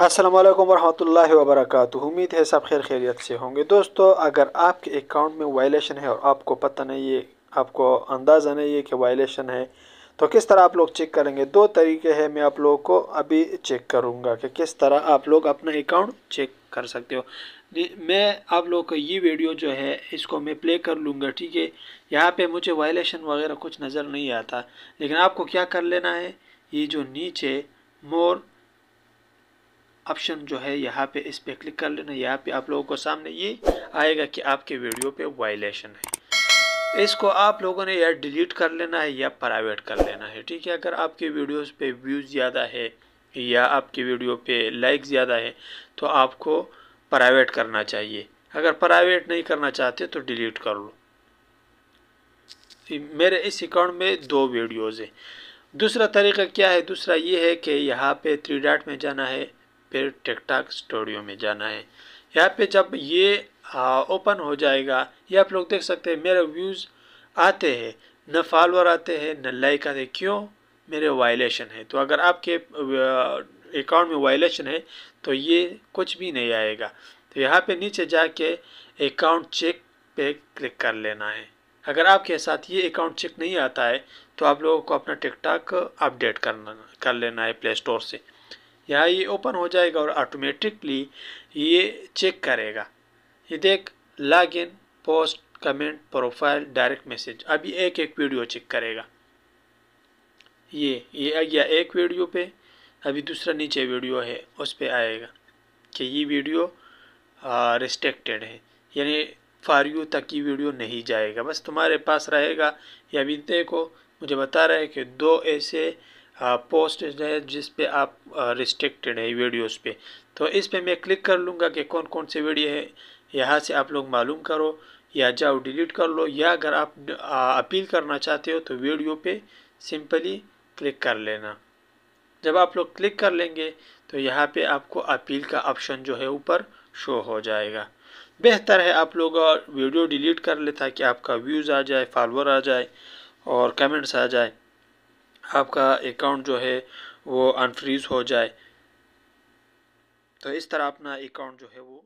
अस्सलाम वालेकुम वरहमतुल्लाहि वबरकातुहू। उम्मीद है सब खैरियत से होंगे। दोस्तों, अगर आपके अकाउंट में वायलेशन है और आपको पता नहीं है, आपको अंदाज़ा नहीं है कि वायलेशन है, तो किस तरह आप लोग चेक करेंगे। दो तरीके हैं, मैं आप लोगों को अभी चेक करूंगा कि किस तरह आप लोग अपना अकाउंट चेक कर सकते हो। मैं आप लोग को ये वीडियो जो है इसको मैं प्ले कर लूँगा, ठीक है। यहाँ पे मुझे वायलेशन वगैरह कुछ नज़र नहीं आता, लेकिन आपको क्या कर लेना है, ये जो नीचे मोर ऑप्शन जो है यहाँ पे इस पे क्लिक कर लेना। यहाँ पे आप लोगों को सामने ये आएगा कि आपके वीडियो पे वायलेशन है। इसको आप लोगों ने या डिलीट कर लेना है या प्राइवेट कर लेना है, ठीक है। अगर आपके वीडियोस पे व्यूज़ ज़्यादा है या आपकी वीडियो पे लाइक ज़्यादा है तो आपको प्राइवेट करना चाहिए। अगर प्राइवेट नहीं करना चाहते तो डिलीट कर लो। मेरे इस अकाउंट में 2 वीडियोज़ है। दूसरा तरीका क्या है, दूसरा ये है कि यहाँ पे 3 डॉट में जाना है, फिर टिकटॉक स्टूडियो में जाना है। यहाँ पे जब ये ओपन हो जाएगा, ये आप लोग देख सकते हैं मेरे व्यूज़ आते हैं, न फॉलोअर आते हैं न लाइक आते हैं। क्यों? मेरे वायलेशन है। तो अगर आपके अकाउंट में वायलेशन है तो ये कुछ भी नहीं आएगा। तो यहाँ पे नीचे जाके अकाउंट चेक पे क्लिक कर लेना है। अगर आपके साथ ये अकाउंट चेक नहीं आता है तो आप लोगों को अपना टिकटॉक अपडेट कर लेना है प्ले स्टोर से। यहाँ ये ओपन हो जाएगा और ऑटोमेटिकली ये चेक करेगा। ये देख, log in, post, comment, profile, direct message. अभी एक एक वीडियो चेक करेगा। ये आ गया एक वीडियो पे, अभी दूसरा नीचे वीडियो है उस पे आएगा कि ये वीडियो रिस्ट्रिक्टेड है, यानी फॉर यू तक की वीडियो नहीं जाएगा, बस तुम्हारे पास रहेगा। या अभी देखो मुझे बता रहा है कि 2 ऐसे पोस्ट है जिस पे आप रिस्ट्रिक्टेड है वीडियोस पे। तो इस पे मैं क्लिक कर लूँगा कि कौन कौन से वीडियो है। यहाँ से आप लोग मालूम करो या जाओ डिलीट कर लो, या अगर आप अपील करना चाहते हो तो वीडियो पे सिंपली क्लिक कर लेना। जब आप लोग क्लिक कर लेंगे तो यहाँ पे आपको अपील का ऑप्शन जो है ऊपर शो हो जाएगा। बेहतर है आप लोग वीडियो डिलीट कर ले ताकि आपका व्यूज़ आ जाए, फॉलोअर आ जाए और कमेंट्स आ जाए, आपका अकाउंट जो है वो अनफ्रीज हो जाए। तो इस तरह अपना अकाउंट जो है वो